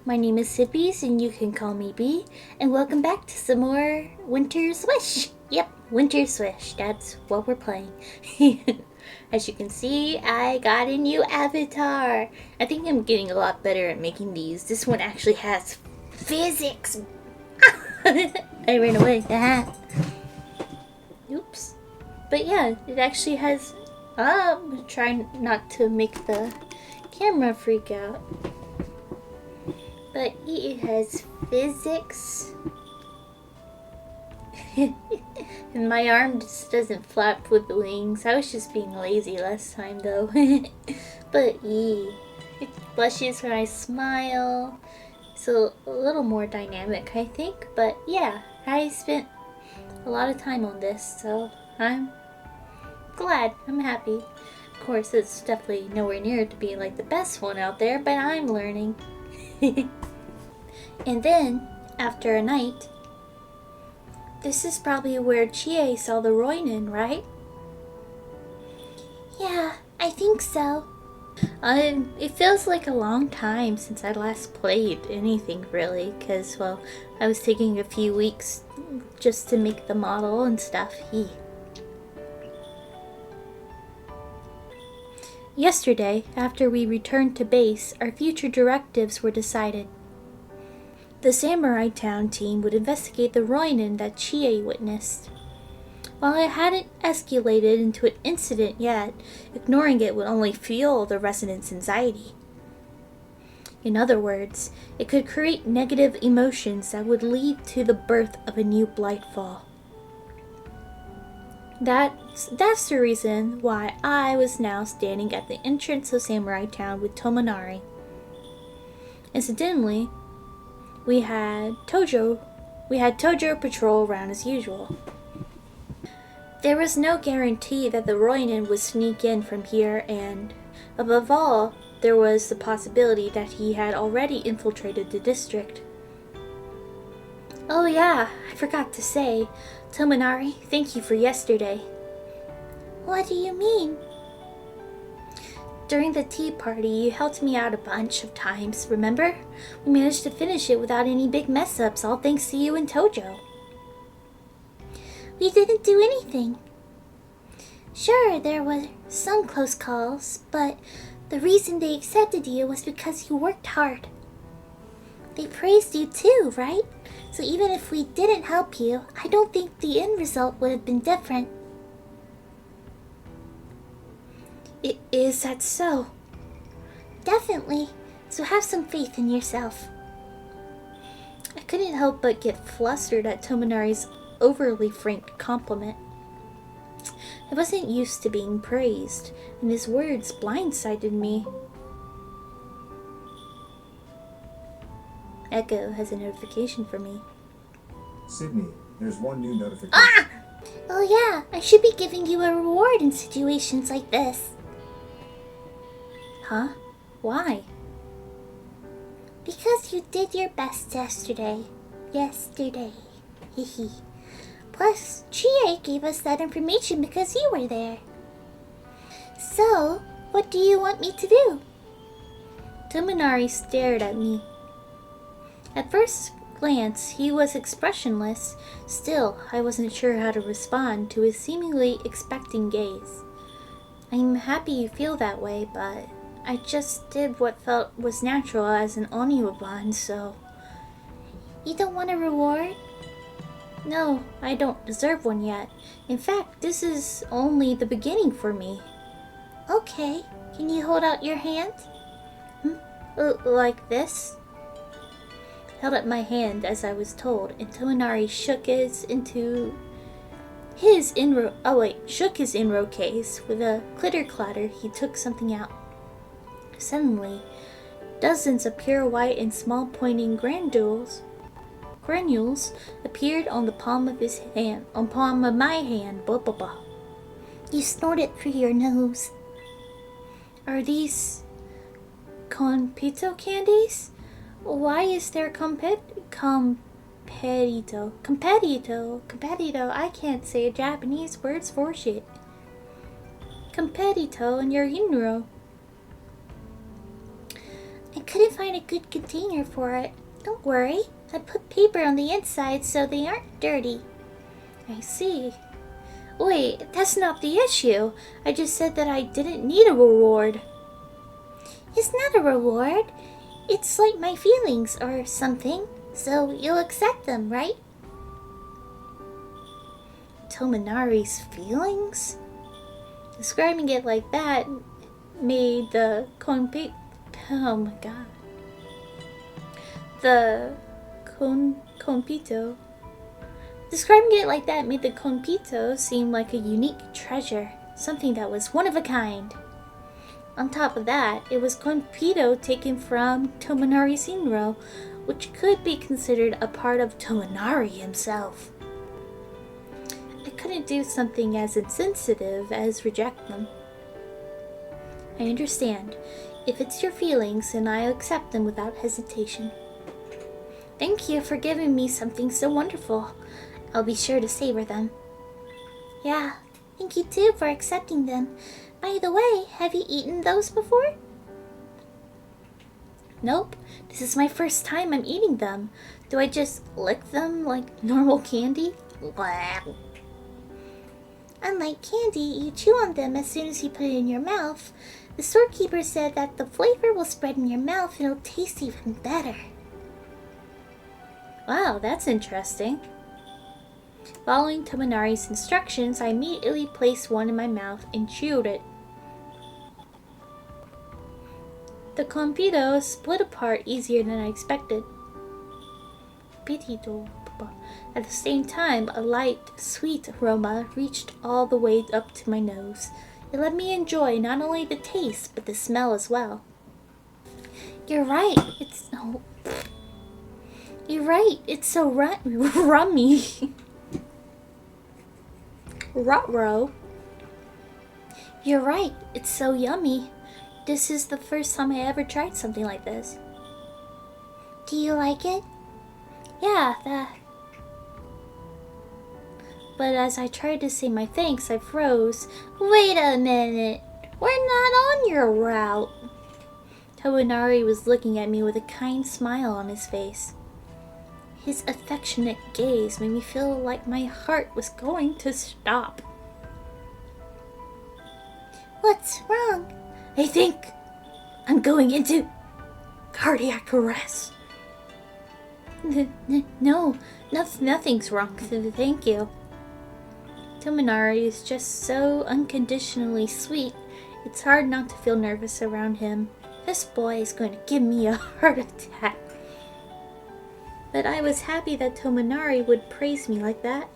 My name is Sippies and you can call me B, and welcome back to some more Winter Swish. Yep, Winter Swish, that's what we're playing. As you can see, I got a new avatar. I think I'm getting a lot better at making these. This one actually has physics. I ran away. Oops. But yeah, it actually has... I'm trying not to make the camera freak out. But it has physics. And my arm just doesn't flap with the wings. I was just being lazy last time though. But it blushes when I smile. It's a little more dynamic, I think. But yeah, I spent a lot of time on this, so I'm glad. I'm happy. Of course, it's definitely nowhere near to being like the best one out there, but I'm learning. And then, after a night, this is probably where Chie saw the Roinin, right? Yeah, I think so. It feels like a long time since I last played anything really, because, well, I was taking a few weeks just to make the model and stuff. Yesterday, after we returned to base, our future directives were decided. The Samurai Town team would investigate the Roinin that Chie witnessed. While it hadn't escalated into an incident yet, ignoring it would only fuel the residents' anxiety. In other words, it could create negative emotions that would lead to the birth of a new Blightfall. That's the reason why I was now standing at the entrance of Samurai Town with Tomonari. Incidentally, we had Tojo patrol around as usual. There was no guarantee that the Roinin would sneak in from here, and above all, there was the possibility that he had already infiltrated the district. Oh yeah, I forgot to say, Tomonari, thank you for yesterday. What do you mean? During the tea party, you helped me out a bunch of times, remember? We managed to finish it without any big mess-ups, all thanks to you and Tojo. We didn't do anything. Sure, there were some close calls, but the reason they accepted you was because you worked hard. They praised you too, right? So even if we didn't help you, I don't think the end result would have been different. Is that so? Definitely. So have some faith in yourself. I couldn't help but get flustered at Tomonari's overly frank compliment. I wasn't used to being praised, and his words blindsided me. Echo has a notification for me. Sydney, there's one new notification. Ah! Oh yeah, I should be giving you a reward in situations like this. Huh? Why? Because you did your best yesterday. Hehe. Plus, Chie gave us that information because you were there. So, what do you want me to do? Tomonari stared at me. At first glance, he was expressionless. Still, I wasn't sure how to respond to his seemingly expecting gaze. I'm happy you feel that way, but I just did what felt was natural as an Oniwaban, so... You don't want a reward? No, I don't deserve one yet. In fact, this is only the beginning for me. Okay, can you hold out your hand? Like this? Held up my hand as I was told, and Tomonari shook his inro case. With a clitter-clatter, he took something out. Suddenly, dozens of pure white and small pointing granules appeared on the palm of his hand, on palm of my hand. Blah, blah, blah. You snorted through your nose. Are these Compito candies? Why is there competito? I can't say Japanese words for shit. Competito in your inro. couldn't find a good container for it. Don't worry, I put paper on the inside so they aren't dirty. I see. Wait, that's not the issue. I just said that I didn't need a reward. It's not a reward. It's like my feelings or something, so you'll accept them, right? Tominari's feelings? Describing it like that made the oh my god. The compito. Describing it like that made the compito seem like a unique treasure, something that was one of a kind. On top of that, it was compito taken from Tominari Sinro, which could be considered a part of Tominari himself. I couldn't do something as insensitive as reject them. I understand. If it's your feelings, then I accept them without hesitation. Thank you for giving me something so wonderful. I'll be sure to savor them. Yeah, thank you too for accepting them. By the way, have you eaten those before? Nope, this is my first time I'm eating them. Do I just lick them like normal candy? Blah. Unlike candy, you chew on them as soon as you put it in your mouth. The storekeeper said that the flavor will spread in your mouth and it'll taste even better. Wow, that's interesting. Following Tominari's instructions, I immediately placed one in my mouth and chewed it. The compito split apart easier than I expected. At the same time, a light, sweet aroma reached all the way up to my nose. It let me enjoy not only the taste, but the smell as well. You're right, it's so rummy. Rutro. You're right, it's so yummy. This is the first time I ever tried something like this. Do you like it? Yeah, that. But as I tried to say my thanks, I froze. Wait a minute. We're not on your route. Tominari was looking at me with a kind smile on his face. His affectionate gaze made me feel like my heart was going to stop. What's wrong? I think I'm going into cardiac arrest. No, nothing's wrong. Thank you. Tominari is just so unconditionally sweet. It's hard not to feel nervous around him. This boy is going to give me a heart attack. But I was happy that Tominari would praise me like that.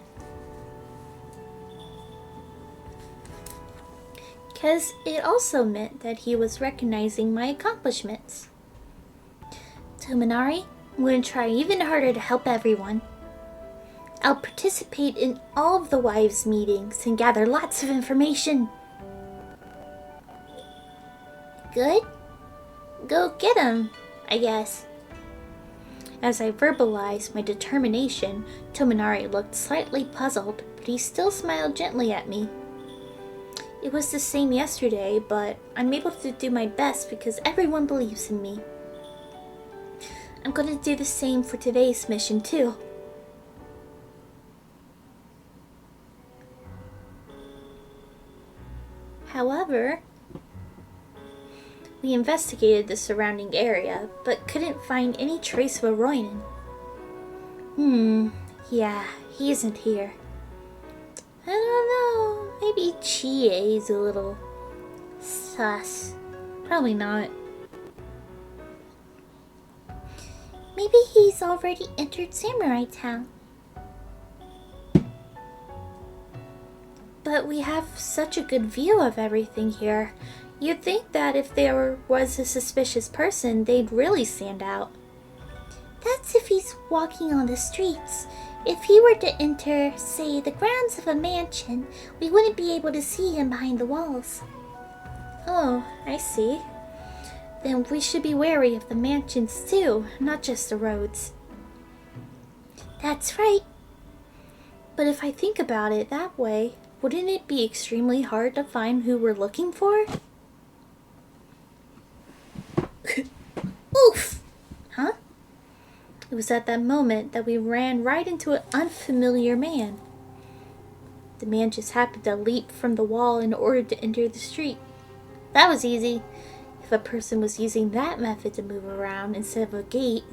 Because it also meant that he was recognizing my accomplishments. Tominari, I'm going to try even harder to help everyone. I'll participate in all of the wives' meetings and gather lots of information. Good? Go get 'em, I guess. As I verbalized my determination, Tominari looked slightly puzzled, but he still smiled gently at me. It was the same yesterday, but I'm able to do my best because everyone believes in me. I'm going to do the same for today's mission too. However, we investigated the surrounding area, but couldn't find any trace of a Ronin. Yeah, he isn't here. I don't know, maybe Chie's a little sus. Probably not. Maybe he's already entered Samurai Town. But we have such a good view of everything here. You'd think that if there was a suspicious person, they'd really stand out. That's if he's walking on the streets. If he were to enter, say, the grounds of a mansion, we wouldn't be able to see him behind the walls. Oh, I see. Then we should be wary of the mansions too, not just the roads. That's right. But if I think about it that way, wouldn't it be extremely hard to find who we're looking for? Oof! Huh? It was at that moment that we ran right into an unfamiliar man. The man just happened to leap from the wall in order to enter the street. That was easy. If a person was using that method to move around instead of a gate,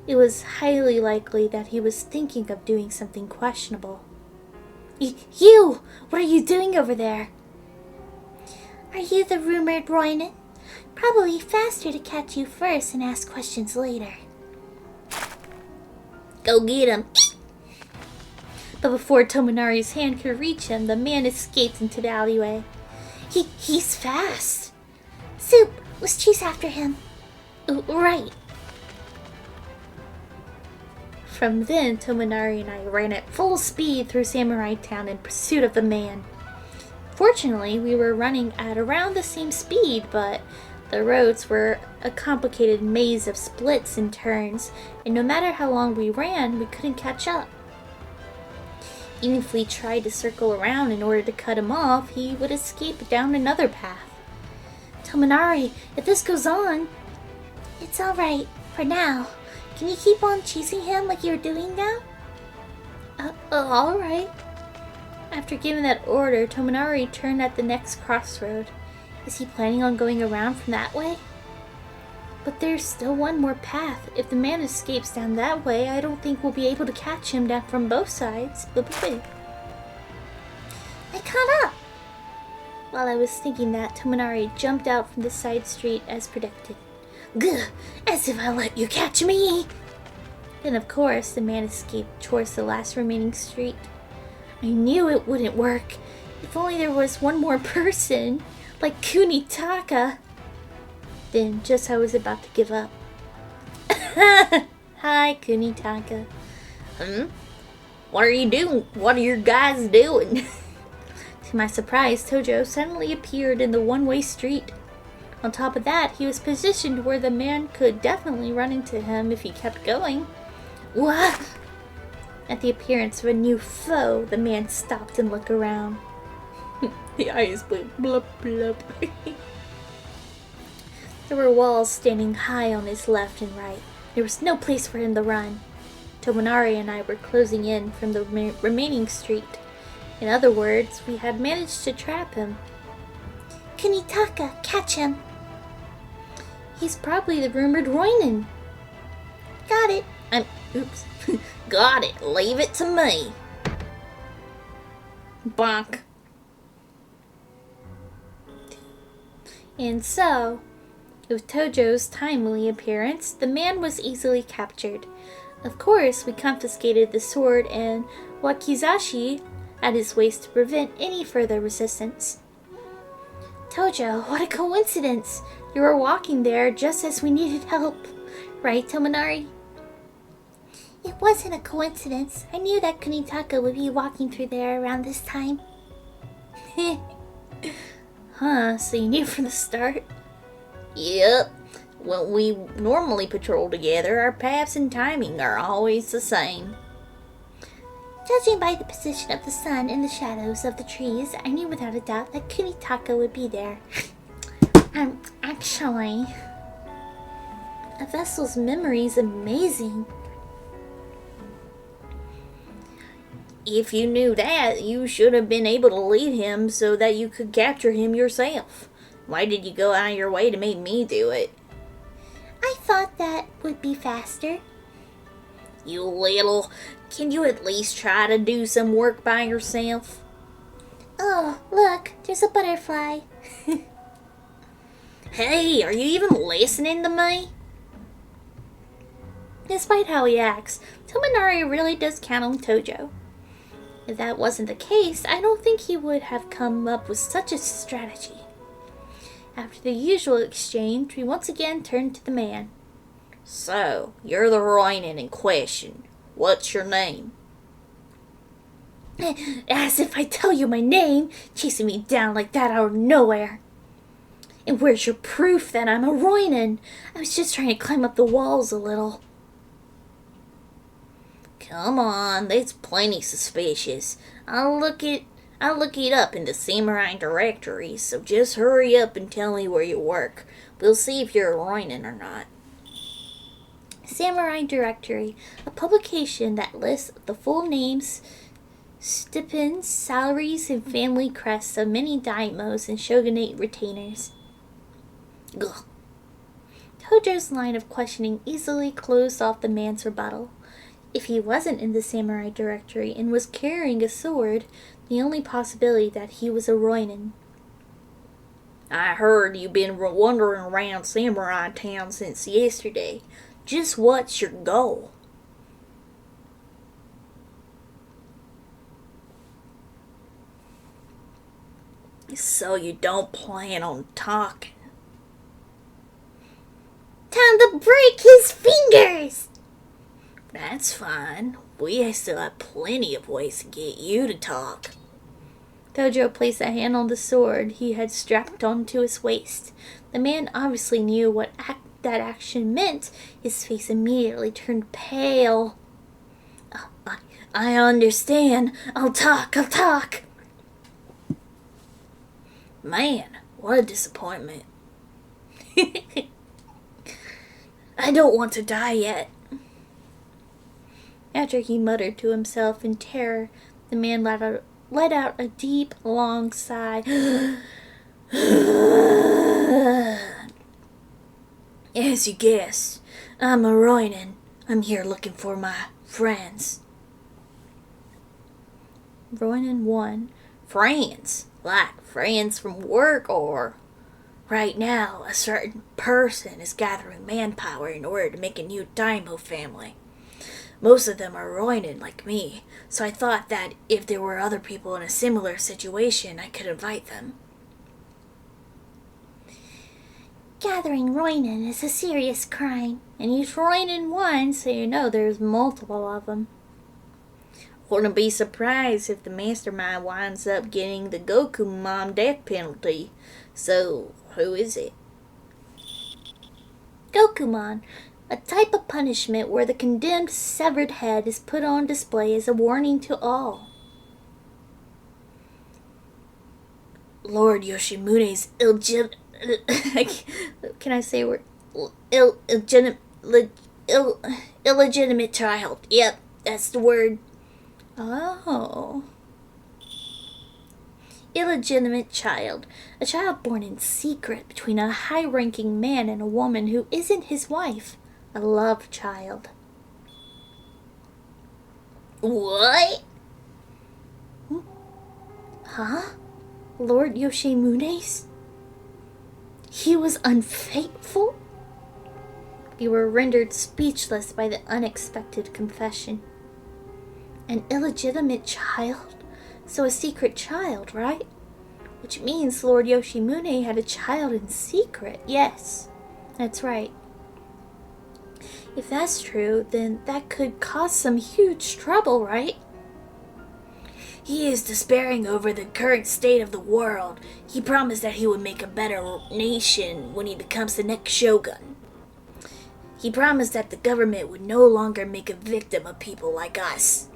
it was highly likely that he was thinking of doing something questionable. You! What are you doing over there? Are you the rumored Roinin? Probably faster to catch you first and ask questions later. Go get him! But before Tominari's hand could reach him, the man escaped into the alleyway. He's fast! Soup, let's chase after him. Right. From then, Tominari and I ran at full speed through Samurai Town in pursuit of the man. Fortunately, we were running at around the same speed, but the roads were a complicated maze of splits and turns, and no matter how long we ran, we couldn't catch up. Even if we tried to circle around in order to cut him off, he would escape down another path. Tominari, if this goes on... It's alright, for now. Can you keep on chasing him like you're doing now? Alright. After giving that order, Tominari turned at the next crossroad. Is he planning on going around from that way? But there's still one more path. If the man escapes down that way, I don't think we'll be able to catch him down from both sides. But wait. I caught up! While I was thinking that, Tominari jumped out from the side street as predicted. Gah! As if I let you catch me! Then of course, the man escaped towards the last remaining street. I knew it wouldn't work. If only there was one more person, like Kunitaka. Then, just as I was about to give up. Hi, Kunitaka. What are you doing? What are your guys doing? To my surprise, Tojo suddenly appeared in the one-way street. On top of that, he was positioned where the man could definitely run into him if he kept going. What? At the appearance of a new foe, the man stopped and looked around. The eyes went blub blub. There were walls standing high on his left and right. There was no place for him to run. Tominari and I were closing in from the remaining street. In other words, we had managed to trap him. Kunitaka, catch him! He's probably the rumored Roinin. Got it. Oops. Got it. Leave it to me. Bonk. And so, with Tojo's timely appearance, the man was easily captured. Of course, we confiscated the sword and wakizashi at his waist to prevent any further resistance. Tojo, what a coincidence! You were walking there just as we needed help. Right, Tominari? It wasn't a coincidence. I knew that Kunitaka would be walking through there around this time. Huh, so you knew from the start? Yep. When we normally patrol together, our paths and timing are always the same. Judging by the position of the sun in the shadows of the trees, I knew without a doubt that Kunitaka would be there. Actually, a vessel's memory is amazing. If you knew that, you should have been able to lead him so that you could capture him yourself. Why did you go out of your way to make me do it? I thought that would be faster. You little... Can you at least try to do some work by yourself? Oh, look, there's a butterfly. Hey, are you even listening to me? Despite how he acts, Tominari really does count on Tojo. If that wasn't the case, I don't think he would have come up with such a strategy. After the usual exchange, we once again turned to the man. So, you're the Roinin in question. What's your name? As if I tell you my name, chasing me down like that out of nowhere. And where's your proof that I'm a Roinin? I was just trying to climb up the walls a little. Come on, that's plenty suspicious. I'll look it up in the samurai directory, so just hurry up and tell me where you work. We'll see if you're a Roinin or not. Samurai Directory, a publication that lists the full names, stipends, salaries, and family crests of many daimyos and shogunate retainers. Ugh. Tojo's line of questioning easily closed off the man's rebuttal. If he wasn't in the Samurai Directory and was carrying a sword, the only possibility that he was a Ronin. I heard you've been wandering around Samurai Town since yesterday. Just what's your goal? So you don't plan on talking? Time to break his fingers! That's fine. We still have plenty of ways to get you to talk. Tojo placed a hand on the sword he had strapped onto his waist. The man obviously knew what that action meant. His face immediately turned pale. I understand. I'll talk. Man, what a disappointment. I don't want to die yet. After he muttered to himself in terror, the man let out a deep, long sigh. As you guessed, I'm a Ronin. I'm here looking for my friends. Ronin 1. Friends? Like friends from work or... Right now, a certain person is gathering manpower in order to make a new daimyo family. Most of them are Ronin like me, so I thought that if there were other people in a similar situation, I could invite them. Gathering Ronin is a serious crime, and he's Ronin 1, so you know there's multiple of them. Wouldn't be surprised if the mastermind winds up getting the Goku-mom death penalty. So, who is it? Gokumon, a type of punishment where the condemned severed head is put on display as a warning to all. Lord Yoshimune's illegitimate child. Yep, that's the word. Oh. Illegitimate child. A child born in secret between a high-ranking man and a woman who isn't his wife. A love child. What? Huh? Lord Yoshimune's? He was unfaithful? We were rendered speechless by the unexpected confession. An illegitimate child? So a secret child, right? Which means Lord Yoshimune had a child in secret. Yes, that's right. If that's true, then that could cause some huge trouble, right? He is despairing over the current state of the world. He promised that he would make a better nation when he becomes the next shogun. He promised that the government would no longer make a victim of people like us.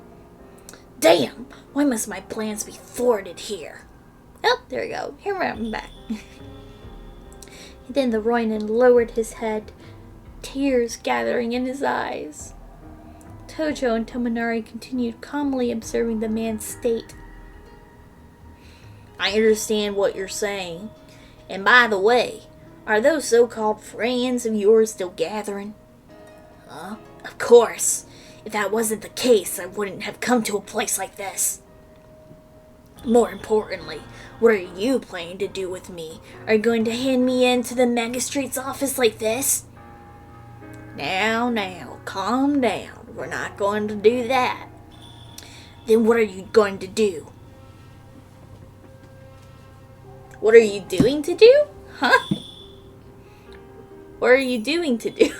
Damn! Why must my plans be thwarted here? Oh, there we go. Here I'm back. Then the Ronin lowered his head, tears gathering in his eyes. Tojo and Tominari continued calmly observing the man's state. I understand what you're saying. And by the way, are those so-called friends of yours still gathering? Huh? Of course. If that wasn't the case, I wouldn't have come to a place like this. More importantly, what are you planning to do with me? Are you going to hand me in to the magistrate's office like this? Now, calm down. We're not going to do that. Then what are you going to do? What are you doing to do? Huh? What are you doing to do?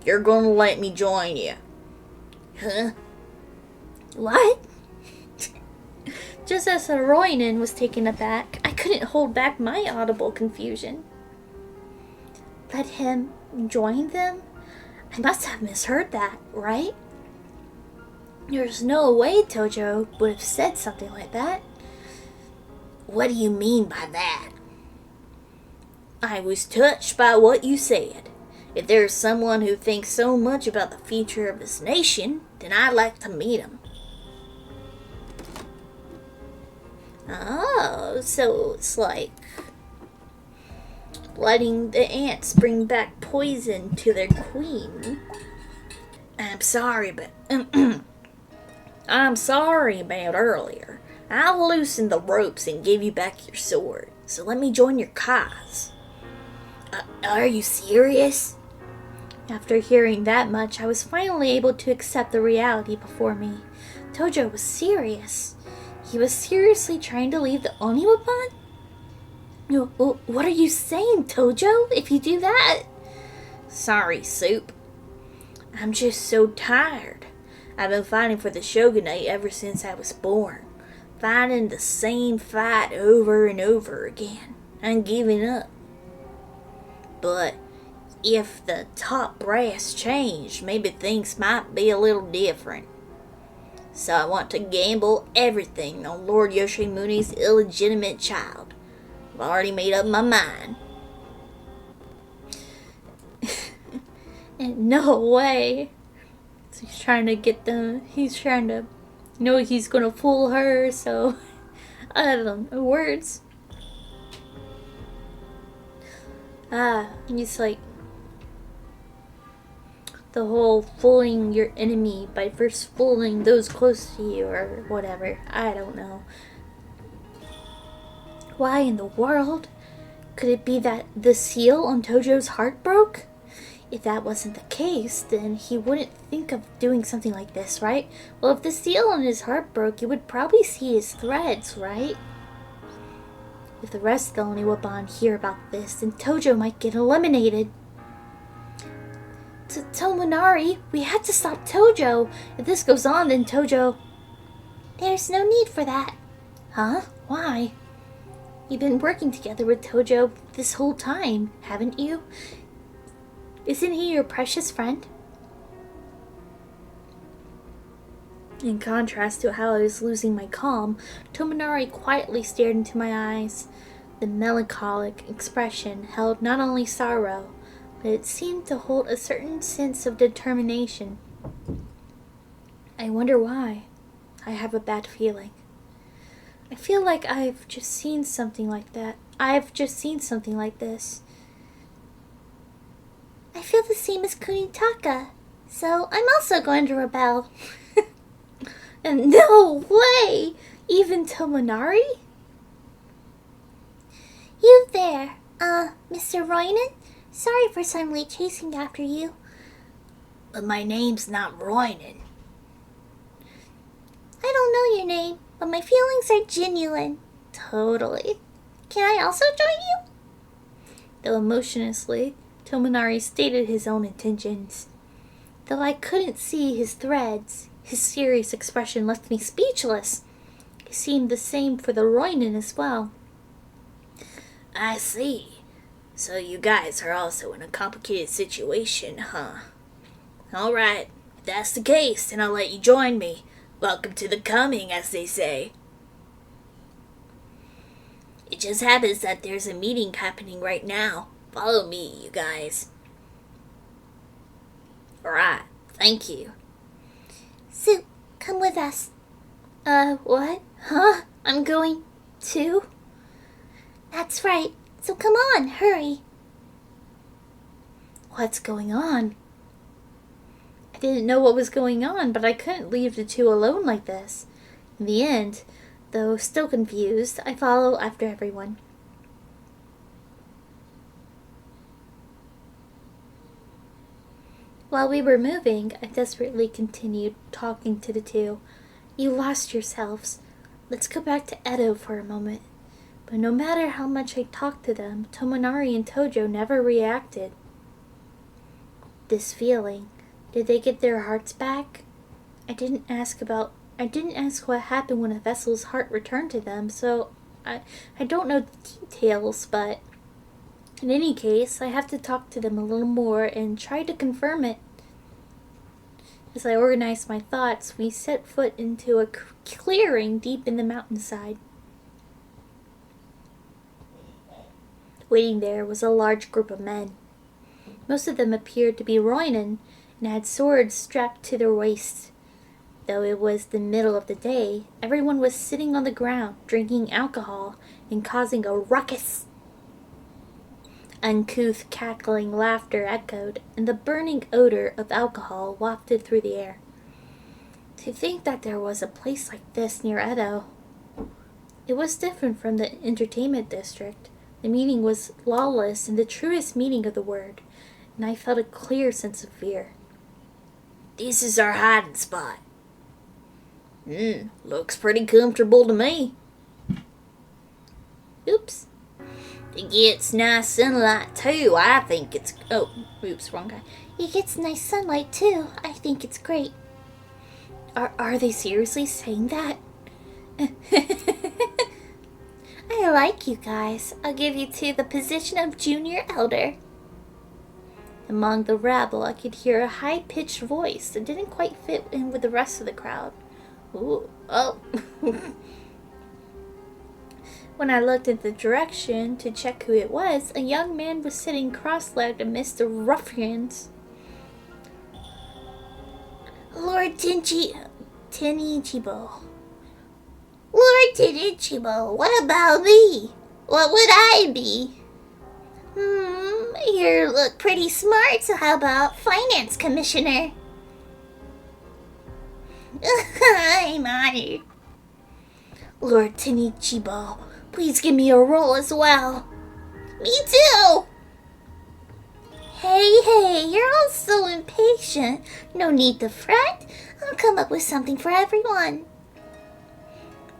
You're going to let me join you. Huh? What? Just as the Ronin was taken aback, I couldn't hold back my audible confusion. Let him join them? I must have misheard that, right? There's no way Tojo would have said something like that. What do you mean by that? I was touched by what you said. If there's someone who thinks so much about the future of this nation, then I'd like to meet him. Oh, so it's like letting the ants bring back poison to their queen. I'm sorry, but I'm sorry about earlier. I'll loosen the ropes and give you back your sword. So let me join your cause. Are you serious? After hearing that much, I was finally able to accept the reality before me. Tojo was serious. He was seriously trying to leave the Oniwaban? What are you saying, Tojo, if you do that? Sorry, Soup. I'm just so tired. I've been fighting for the shogunate ever since I was born. Fighting the same fight over and over again. I'm giving up. But if the top brass changed, maybe things might be a little different. So I want to gamble everything on Lord Yoshimune's illegitimate child. I've already made up my mind. No way. So he's trying to get them. He's trying to know he's gonna fool her. So I don't know words. He's like the whole fooling your enemy by first fooling those close to you or whatever. I don't know. Why in the world? Could it be that the seal on Tojo's heart broke? If that wasn't the case, then he wouldn't think of doing something like this, right? Well, if the seal on his heart broke, you would probably see his threads, right? If the rest of the Oniwaban hear about this, then Tojo might get eliminated. Tomonari, we had to stop Tojo. If this goes on, then Tojo... There's no need for that. Huh? Why? You've been working together with Tojo this whole time, haven't you? Isn't he your precious friend? In contrast to how I was losing my calm, Tomonari quietly stared into my eyes. The melancholic expression held not only sorrow, but it seemed to hold a certain sense of determination. I wonder why. I have a bad feeling. I feel like I've just seen something like that. I've just seen something like this. I feel the same as Kunitaka, so I'm also going to rebel. And no way! Even Tomonari? You there, Mr. Roinen? Sorry for suddenly chasing after you. But my name's not Roinen. I don't know your name, but my feelings are genuine. Totally. Can I also join you? Though emotionlessly, Tomonari stated his own intentions. Though I couldn't see his threads, his serious expression left me speechless. It seemed the same for the Roinen as well. I see. So you guys are also in a complicated situation, huh? Alright, if that's the case, then I'll let you join me. Welcome to the coming, as they say. It just happens that there's a meeting happening right now. Follow me, you guys. Alright, thank you. Soup, come with us. What? Huh? I'm going too? That's right. So come on, hurry. What's going on? I didn't know what was going on, but I couldn't leave the two alone like this. In the end, though still confused, I follow after everyone. While we were moving, I desperately continued talking to the two. You lost yourselves. Let's go back to Edo for a moment. But no matter how much I talked to them, Tomonari and Tojo never reacted. This feeling, did they get their hearts back? I didn't ask what happened when a vessel's heart returned to them, so I don't know the details, but in any case, I have to talk to them a little more and try to confirm it. As I organized my thoughts, we set foot into a clearing deep in the mountainside. Waiting there was a large group of men. Most of them appeared to be Roinin and had swords strapped to their waists. Though it was the middle of the day, everyone was sitting on the ground, drinking alcohol and causing a ruckus. Uncouth, cackling laughter echoed, and the burning odor of alcohol wafted through the air. To think that there was a place like this near Edo. It was different from the entertainment district. The meeting was lawless in the truest meaning of the word, and I felt a clear sense of fear. This is our hiding spot. Looks pretty comfortable to me. Oops. It gets nice sunlight too. I think it's... Oh, oops, wrong guy. It gets nice sunlight too. I think it's great. Are they seriously saying that? I like you guys. I'll give you two the position of junior elder. Among the rabble, I could hear a high-pitched voice that didn't quite fit in with the rest of the crowd. Ooh, oh. When I looked in the direction to check who it was, a young man was sitting cross-legged amidst the ruffians. Lord Tenichibo. Lord Tenichibo, what about me? What would I be? You look pretty smart, so how about finance commissioner? I'm honored. Lord Tenichibo, please give me a role as well. Me too! Hey, you're all so impatient. No need to fret. I'll come up with something for everyone.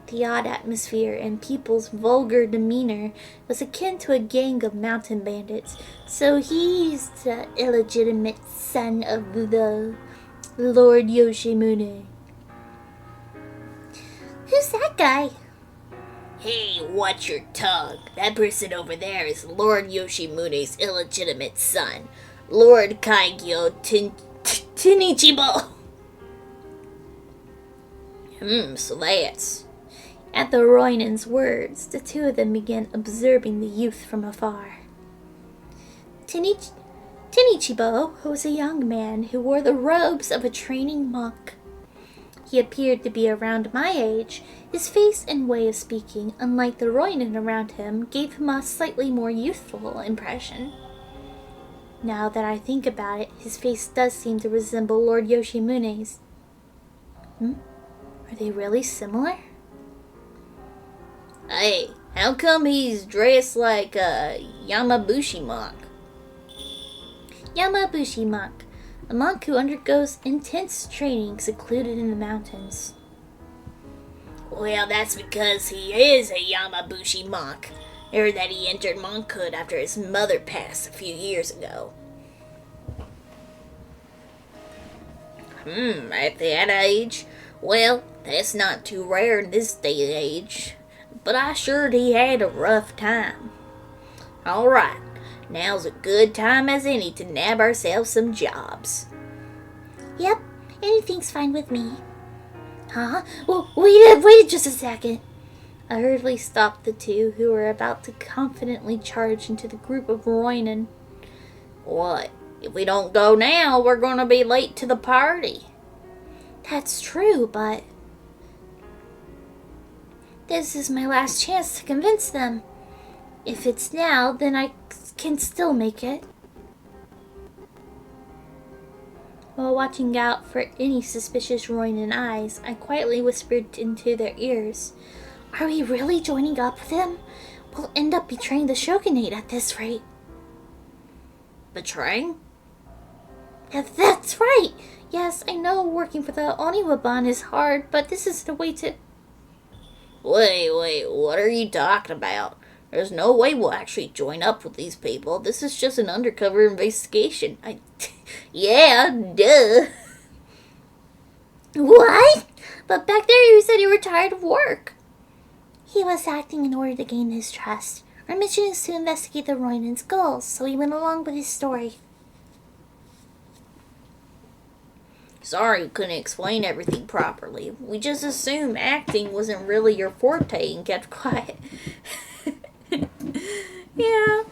The odd atmosphere and people's vulgar demeanor was akin to a gang of mountain bandits, so he's the illegitimate son of the Lord Yoshimune. Who's that guy? Hey, watch your tongue. That person over there is Lord Yoshimune's illegitimate son, Lord Kaigyo Tenichibo. So that's... At the Roinin's words, the two of them began observing the youth from afar. Tenichibo was a young man who wore the robes of a training monk. He appeared to be around my age. His face and way of speaking, unlike the Roinin around him, gave him a slightly more youthful impression. Now that I think about it, his face does seem to resemble Lord Yoshimune's. Are they really similar? Hey, how come he's dressed like a Yamabushi monk? Yamabushi monk, a monk who undergoes intense training secluded in the mountains. Well, that's because he is a Yamabushi monk. I heard that he entered monkhood after his mother passed a few years ago. At that age? Well, that's not too rare in this day and age. But I sure he had a rough time. Alright, now's a good time as any to nab ourselves some jobs. Yep, anything's fine with me. Huh? Well, wait just a second. I hurriedly stopped the two who were about to confidently charge into the group of Roinin. What? If we don't go now, we're gonna be late to the party. That's true, but this is my last chance to convince them. If it's now, then I can still make it. While watching out for any suspicious Roinin eyes, I quietly whispered into their ears, "Are we really joining up with them? We'll end up betraying the shogunate at this rate." Betraying? Yeah, that's right! Yes, I know working for the Oniwaban is hard, but this is the way to... Wait, what are you talking about? There's no way we'll actually join up with these people. This is just an undercover investigation. Yeah, duh. What? But back there you said you were tired of work. He was acting in order to gain his trust. Our mission is to investigate the Roinin's goals, so he went along with his story. Sorry we couldn't explain everything properly. We just assumed acting wasn't really your forte and kept quiet. Yeah,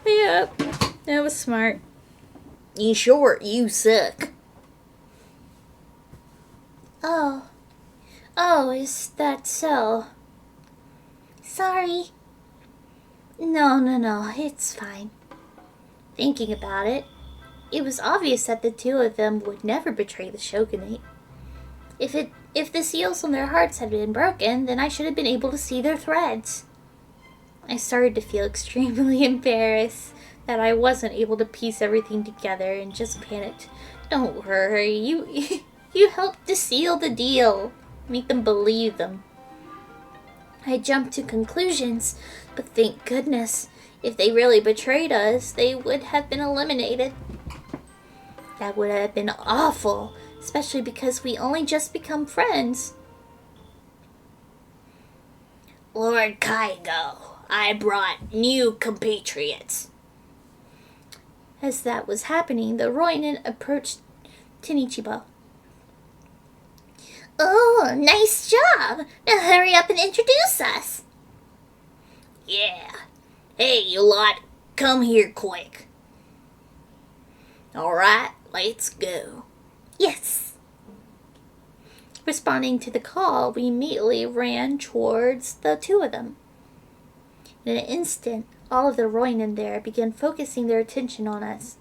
that was smart. In short, you suck. Oh. Oh, is that so? Sorry. No, it's fine. Thinking about it, it was obvious that the two of them would never betray the shogunate. If the seals on their hearts had been broken, then I should have been able to see their threads. I started to feel extremely embarrassed that I wasn't able to piece everything together and just panicked. Don't worry, you helped to seal the deal. Make them believe them. I jumped to conclusions, but thank goodness, if they really betrayed us, they would have been eliminated. That would have been awful, especially because we only just become friends. Lord Kaigo, I brought new compatriots. As that was happening, the Ronin approached Tinichibo. Oh, nice job. Now hurry up and introduce us. Yeah. Hey, you lot, come here quick. Alright, let's go. Yes. Responding to the call, we immediately ran towards the two of them. In an instant, all of the Ronin there began focusing their attention on us.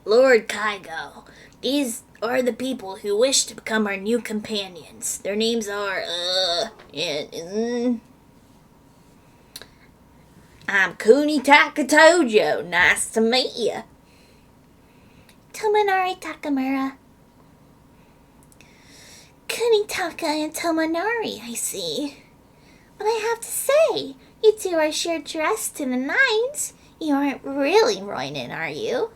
Lord Kaigo, these are the people who wish to become our new companions. Their names are, I'm Kunitaka Tojo. Nice to meet you. Tomonari Takamura. Kunitaka and Tomonari, I see. But I have to say, you two are sure dressed to the nines. You aren't really Ronin, are you?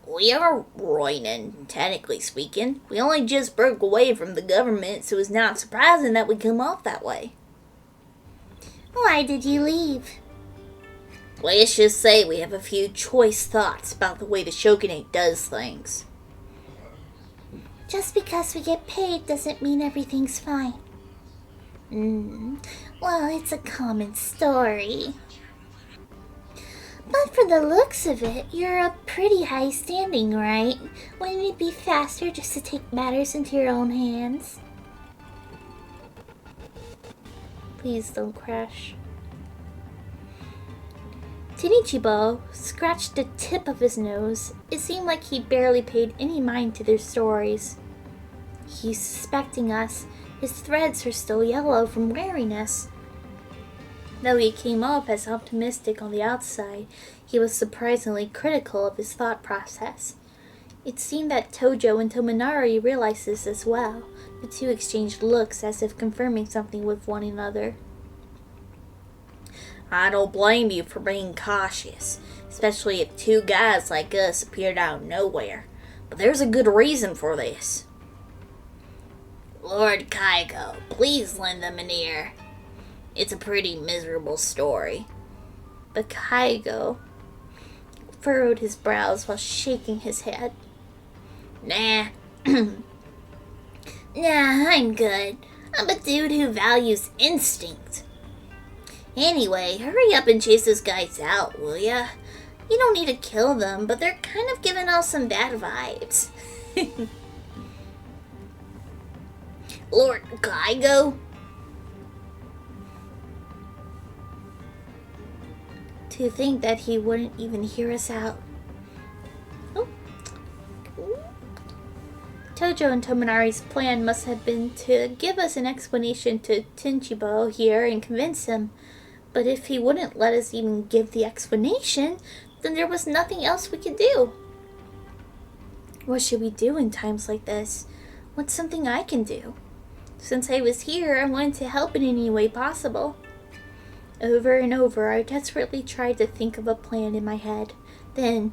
We are Ronin, technically speaking. We only just broke away from the government, so it's not surprising that we come off that way. Why did you leave? Let's just say we have a few choice thoughts about the way the shogunate does things. Just because we get paid doesn't mean everything's fine. Well, it's a common story. But for the looks of it, you're a pretty high standing, right? Wouldn't it be faster just to take matters into your own hands? Please don't crash. Tinichibo scratched the tip of his nose. It seemed like he barely paid any mind to their stories. He's suspecting us. His threads are still yellow from weariness. Though he came off as optimistic on the outside, he was surprisingly critical of his thought process. It seemed that Tojo and Tomonari realized this as well. The two exchanged looks as if confirming something with one another. I don't blame you for being cautious, especially if two guys like us appeared out of nowhere. But there's a good reason for this. Lord Kaigo, please lend them an ear. It's a pretty miserable story. But Kaigo furrowed his brows while shaking his head. Nah. Nah, I'm good. I'm a dude who values instinct. Anyway, hurry up and chase those guys out, will ya? You don't need to kill them, but they're kind of giving off some bad vibes. Lord Kaigo? To think that he wouldn't even hear us out. Oh. Tojo and Tomonari's plan must have been to give us an explanation to Tinichibo here and convince him. But if he wouldn't let us even give the explanation, then there was nothing else we could do. What should we do in times like this? What's something I can do? Since I was here, I wanted to help in any way possible. Over and over, I desperately tried to think of a plan in my head. Then...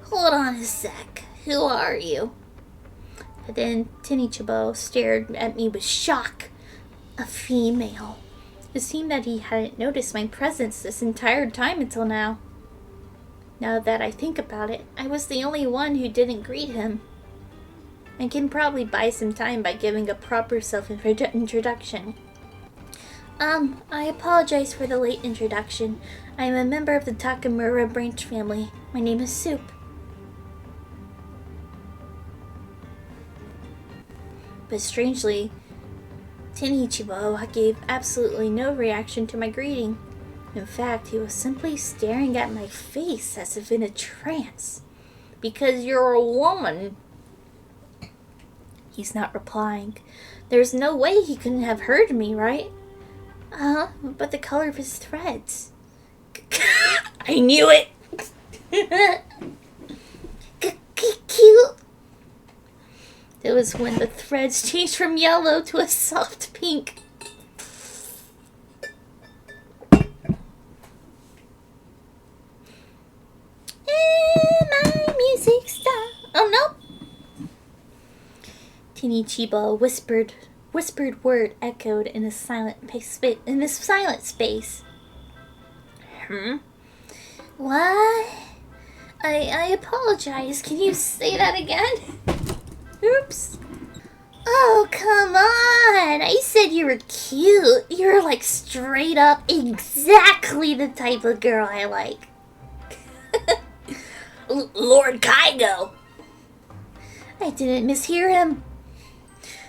Hold on a sec. Who are you? And then Tinichibo stared at me with shock. A female. It seemed that he hadn't noticed my presence this entire time until now. Now that I think about it, I was the only one who didn't greet him. I can probably buy some time by giving a proper self-introduction. I apologize for the late introduction. I am a member of the Takamura branch family. My name is Soup. But strangely, Tenichibo gave absolutely no reaction to my greeting. In fact, he was simply staring at my face as if in a trance. Because you're a woman. He's not replying. There's no way he couldn't have heard me, right? But the color of his threads. I knew it! Cute. It was when the threads changed from yellow to a soft pink. My music stop. Oh no. Tenichibo whispered word echoed in a silent space. What? I apologize. Can you say that again? Oops. Oh, come on. I said you were cute. You're like straight up exactly the type of girl I like. Lord Kaigo. I didn't mishear him.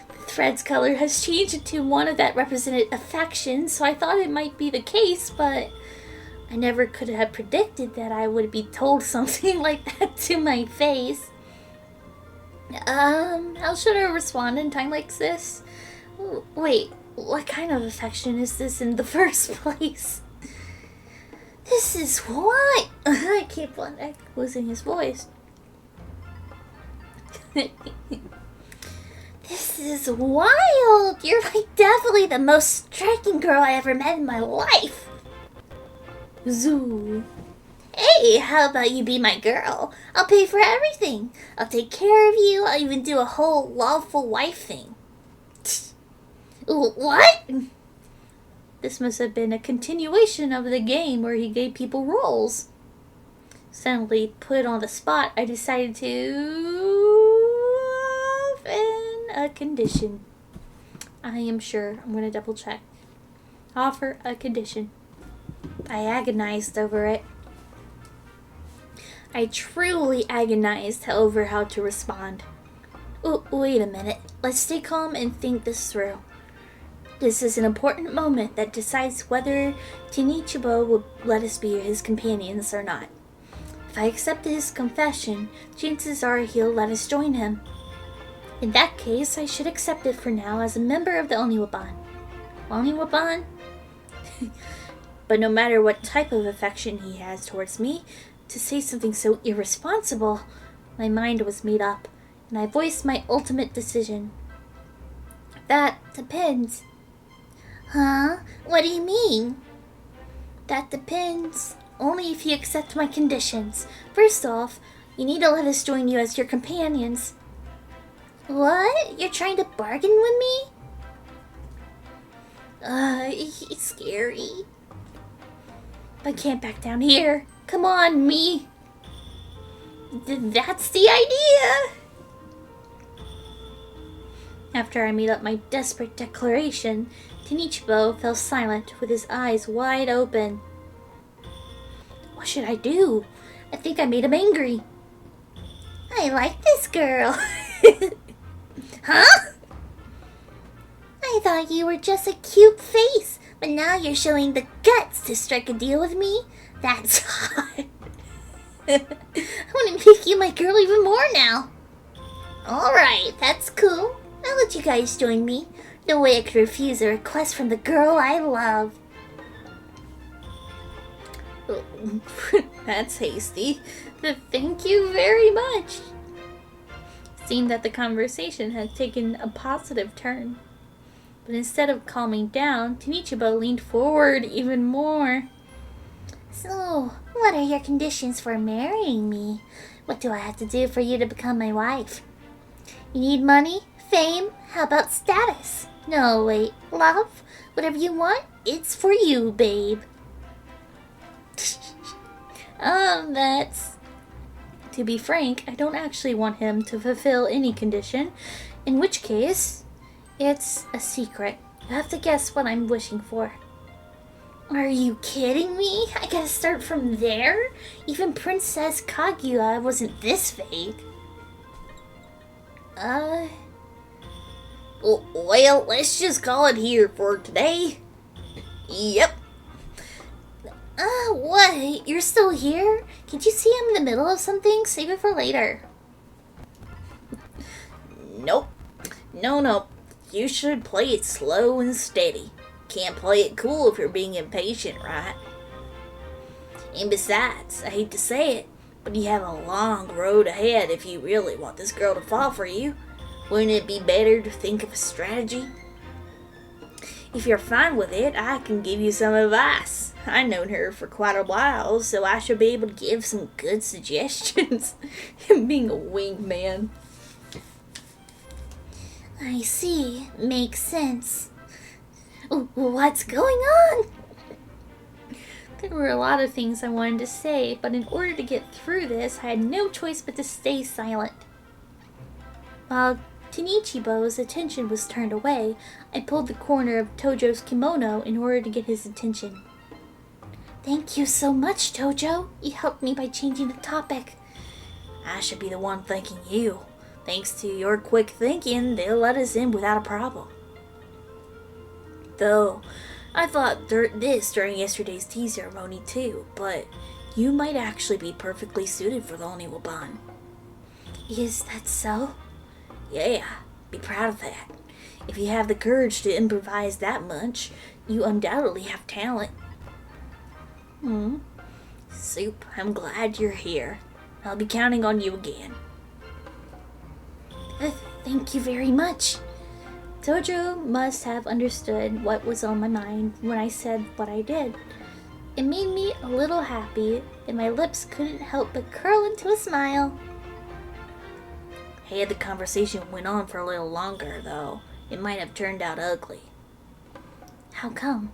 The thread's color has changed into one that represented affection, so I thought it might be the case, but I never could have predicted that I would be told something like that to my face. How should I respond in time like this? Wait, what kind of affection is this in the first place? This is what? I keep on losing his voice. This is wild. You're like definitely the most striking girl I ever met in my life. Zoo. Hey, how about you be my girl? I'll pay for everything. I'll take care of you. I'll even do a whole lawful wife thing. What? This must have been a continuation of the game where he gave people roles. Suddenly put on the spot, I decided to offer a condition. I am sure. I'm going to double check. Offer a condition. I agonized over it. I truly agonized over how to respond. Wait a minute. Let's stay calm and think this through. This is an important moment that decides whether Tenichibo will let us be his companions or not. If I accept his confession, chances are he'll let us join him. In that case, I should accept it for now as a member of the Oniwaban. Oniwaban? But no matter what type of affection he has towards me, to say something so irresponsible, my mind was made up, and I voiced my ultimate decision. That depends. Huh? What do you mean? That depends. Only if you accept my conditions. First off, you need to let us join you as your companions. What? You're trying to bargain with me? He's scary. I can't back down here. Come on, me. That's the idea. After I made up my desperate declaration, Tenichibo fell silent with his eyes wide open. What should I do? I think I made him angry. I like this girl. Huh? I thought you were just a cute face, but now you're showing the guts to strike a deal with me? That's hot. I want to make you my girl even more now. Alright, that's cool. I'll let you guys join me. No way I could refuse a request from the girl I love. That's hasty. Thank you very much. It seemed that the conversation had taken a positive turn. But instead of calming down, Tenichibo leaned forward even more. So, what are your conditions for marrying me? What do I have to do for you to become my wife? You need money? Fame? How about status? No, wait, love? Whatever you want, it's for you, babe. That's... To be frank, I don't actually want him to fulfill any condition, in which case, it's a secret. You have to guess what I'm wishing for. Are you kidding me? I gotta start from there? Even Princess Kaguya wasn't this vague. Well, let's just call it here for today. Yep. What? You're still here? Can't you see I'm in the middle of something? Save it for later. Nope. No. You should play it slow and steady. Can't play it cool if you're being impatient, right? And besides, I hate to say it, but you have a long road ahead if you really want this girl to fall for you. Wouldn't it be better to think of a strategy? If you're fine with it, I can give you some advice. I've known her for quite a while, so I should be able to give some good suggestions. Being a wingman. I see. Makes sense. What's going on? There were a lot of things I wanted to say, but in order to get through this, I had no choice but to stay silent. While Tenichibo's attention was turned away, I pulled the corner of Tojo's kimono in order to get his attention. Thank you so much, Tojo. You helped me by changing the topic. I should be the one thanking you. Thanks to your quick thinking, they'll let us in without a problem. Though, I thought this during yesterday's tea ceremony too, but you might actually be perfectly suited for the Oniwaban. Is that so? Yeah, be proud of that. If you have the courage to improvise that much, you undoubtedly have talent. Soup, I'm glad you're here. I'll be counting on you again. Thank you very much. Tojo must have understood what was on my mind when I said what I did. It made me a little happy, and my lips couldn't help but curl into a smile. Had the conversation went on for a little longer, though, it might have turned out ugly. How come?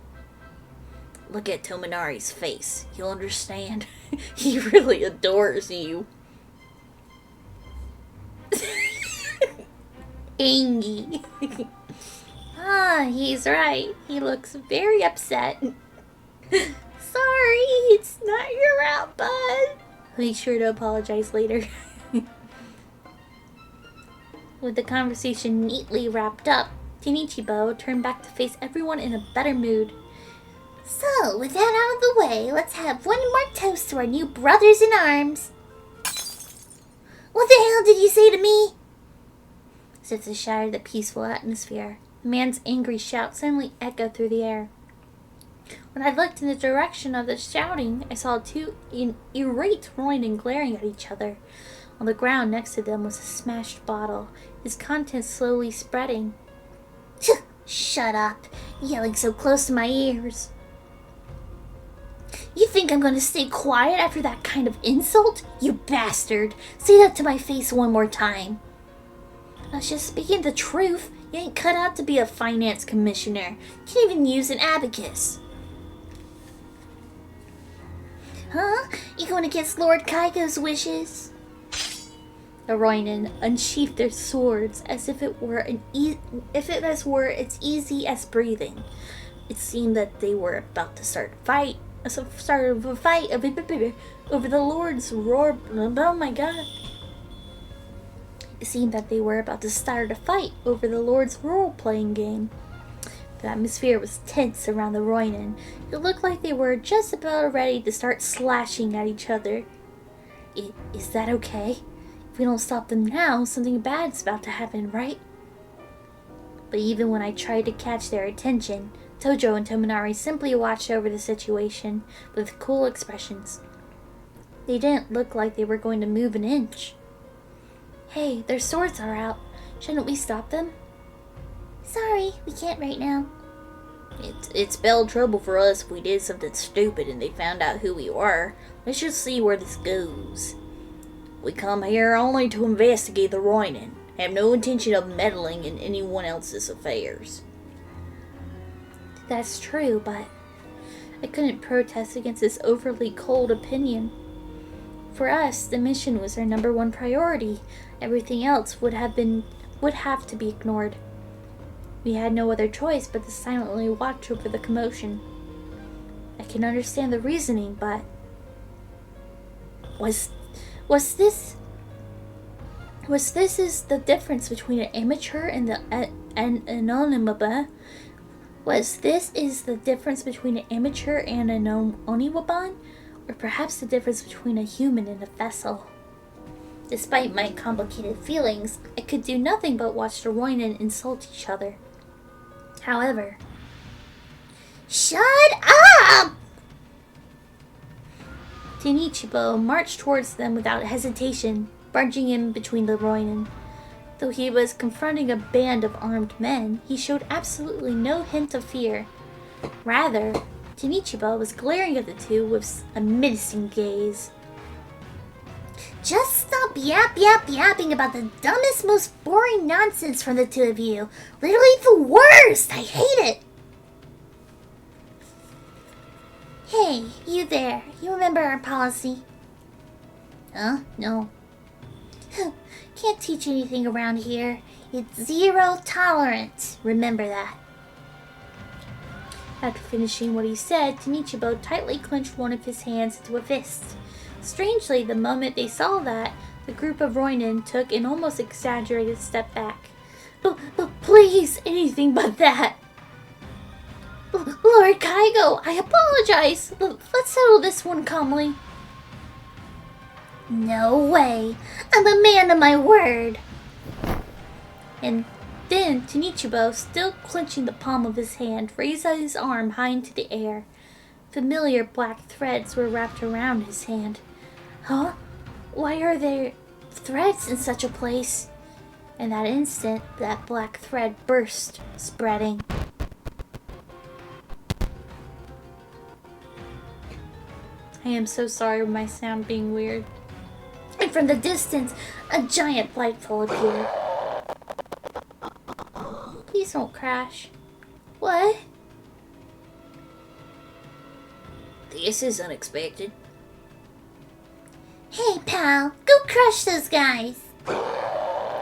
Look at Tominari's face. You'll understand. He really adores you. Angie. He's right. He looks very upset. Sorry, it's not your route, bud. Be sure to apologize later. With the conversation neatly wrapped up, Tenichibo turned back to face everyone in a better mood. So, with that out of the way, let's have one more toast to our new brothers in arms. What the hell did you say to me? As if to shatter the peaceful atmosphere, the man's angry shout suddenly echoed through the air. When I looked in the direction of the shouting, I saw two irate Ronin glaring at each other. On the ground next to them was a smashed bottle, its contents slowly spreading. Shut up, yelling so close to my ears. You think I'm going to stay quiet after that kind of insult? You bastard! Say that to my face one more time. I was just speaking the truth. You ain't cut out to be a finance commissioner. You can't even use an abacus. Huh? You going against Lord Kaigo's wishes? The Ronin unsheathed their swords as if it were as easy as breathing. It seemed that they were about to start a fight over the Lord's roar. Oh my god. It seemed that they were about to start a fight over the Lord's role-playing game. The atmosphere was tense around the Ronin. It looked like they were just about ready to start slashing at each other. Is that okay? If we don't stop them now, something bad's about to happen, right? But even when I tried to catch their attention, Tojo and Tominari simply watched over the situation with cool expressions. They didn't look like they were going to move an inch. Hey, their swords are out. Shouldn't we stop them? Sorry, we can't right now. It spelled trouble for us if we did something stupid and they found out who we were. Let's just see where this goes. We come here only to investigate the Ronin. Have no intention of meddling in anyone else's affairs. That's true, but I couldn't protest against this overly cold opinion. For us, the mission was our number one priority. Everything else would have to be ignored. We had no other choice but to silently watch over the commotion. I can understand the reasoning, but was this is the difference between an amateur and an anonymaba? Was this is the difference between an amateur and an oniwaban? Or perhaps the difference between a human and a vessel? Despite my complicated feelings, I could do nothing but watch the Ronin insult each other. However, Shut up! Tenichibo marched towards them without hesitation, barging in between the Ronin. Though he was confronting a band of armed men, he showed absolutely no hint of fear. Rather, Tenichibo was glaring at the two with a menacing gaze. Just stop yapping about the dumbest, most boring nonsense from the two of you. Literally the worst! I hate it! Hey, you there. You remember our policy? Huh? No. Can't teach anything around here. It's zero tolerance. Remember that. After finishing what he said, Tenichibo tightly clenched one of his hands into a fist. Strangely, the moment they saw that, the group of Ronin took an almost exaggerated step back. Please, anything but that! Lord Kaigo, I apologize! Let's settle this one calmly. No way. I'm a man of my word. And then Tenichibo, still clenching the palm of his hand, raised his arm high into the air. Familiar black threads were wrapped around his hand. Huh? Why are there threads in such a place? In that instant, that black thread burst, spreading. I am so sorry for my sound being weird. And from the distance, a giant blindfold appeared. Please don't crash. What? This is unexpected. Hey, pal. Go crush those guys.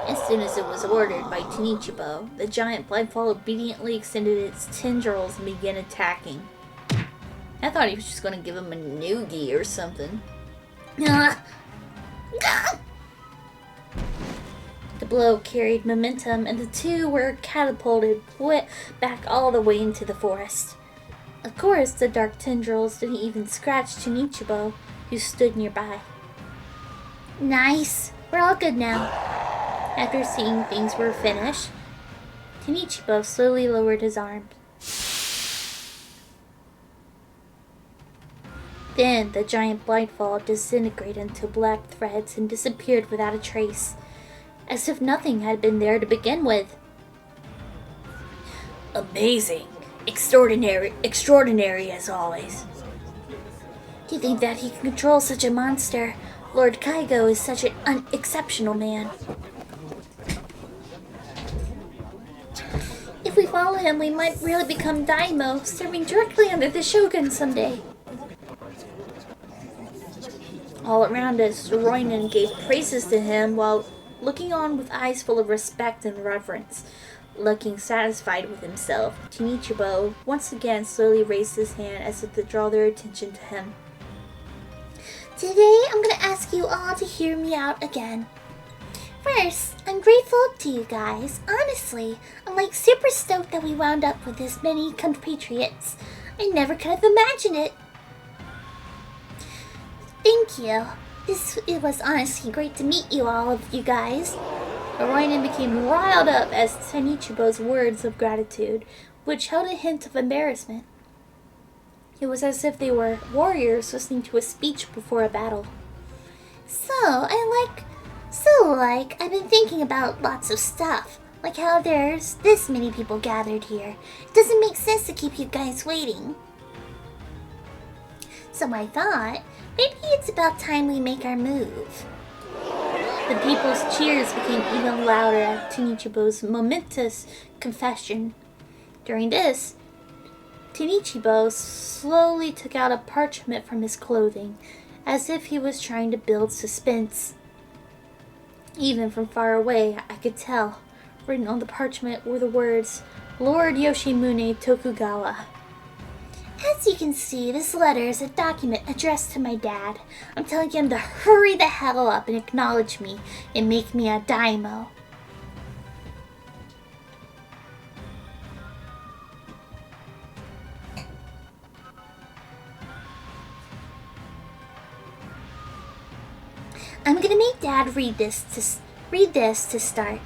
As soon as it was ordered by Tenichibo, the giant blindfold obediently extended its tendrils and began attacking. I thought he was just going to give him a noogie or something. The blow carried momentum, and the two were catapulted back all the way into the forest. Of course, the dark tendrils didn't even scratch Tenichibo, who stood nearby. Nice. We're all good now. After seeing things were finished, Tenichibo slowly lowered his arms. Then the giant blindfold disintegrated into black threads and disappeared without a trace, as if nothing had been there to begin with. Amazing. Extraordinary as always. Do you think that he can control such a monster? Lord Kaigo is such an unexceptional man. If we follow him, we might really become daimyo, serving directly under the shogun someday. All around us, the Ronin gave praises to him while looking on with eyes full of respect and reverence. Looking satisfied with himself, Tenichibo once again slowly raised his hand as if to draw their attention to him. Today, I'm gonna ask you all to hear me out again. First, I'm grateful to you guys. Honestly, I'm like super stoked that we wound up with this many compatriots. I never could have imagined it. Thank you. It was honestly great to meet you all of you guys. The Ronin became riled up as Tenichibo's words of gratitude, which held a hint of embarrassment. It was as if they were warriors listening to a speech before a battle. I've been thinking about lots of stuff. Like how there's this many people gathered here. It doesn't make sense to keep you guys waiting. So I thought, maybe it's about time we make our move. The people's cheers became even louder at Tenichibo's momentous confession. During this, Tenichibo slowly took out a parchment from his clothing, as if he was trying to build suspense. Even from far away, I could tell. Written on the parchment were the words, Lord Yoshimune Tokugawa. As you can see, this letter is a document addressed to my dad. I'm telling him to hurry the hell up and acknowledge me and make me a daimyo. I'm gonna make Dad read this to start.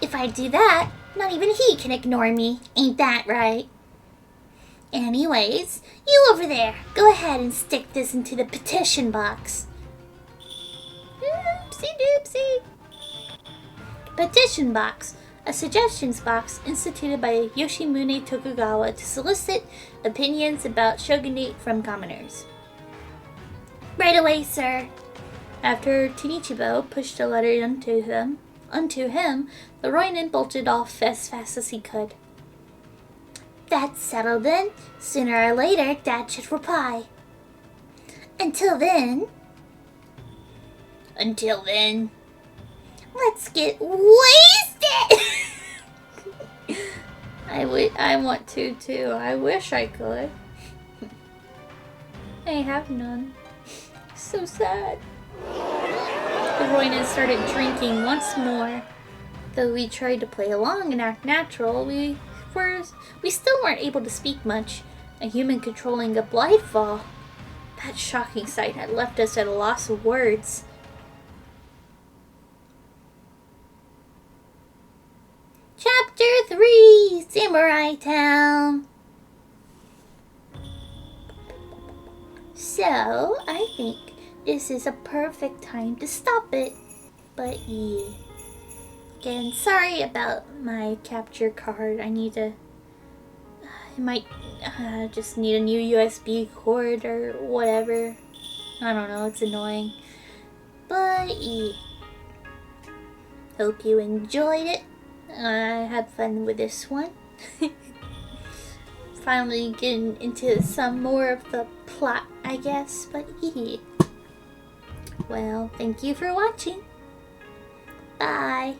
If I do that, not even he can ignore me. Ain't that right? Anyways, you over there, go ahead and stick this into the petition box. Oopsie doopsie. Petition box, a suggestions box instituted by Yoshimune Tokugawa to solicit opinions about shogunate from commoners. Right away, sir. After Tenichibo pushed a letter unto him, the Ronin bolted off as fast as he could. That's settled then. Sooner or later, Dad should reply. Until then, let's get wasted! I want to too. I wish I could. I have none. So sad. The Ronin started drinking once more. Though we tried to play along and act natural, we still weren't able to speak much. A human controlling a blindfall. That shocking sight had left us at a loss of words. Chapter 3, Samurai Town. So, I think this is a perfect time to stop it. But yeah. Again, sorry about my capture card. I might just need a new USB cord or whatever. I don't know, it's annoying. But yeah. Hope you enjoyed it. I had fun with this one. Finally getting into some more of the plot, I guess. But yeah. Well, thank you for watching. Bye.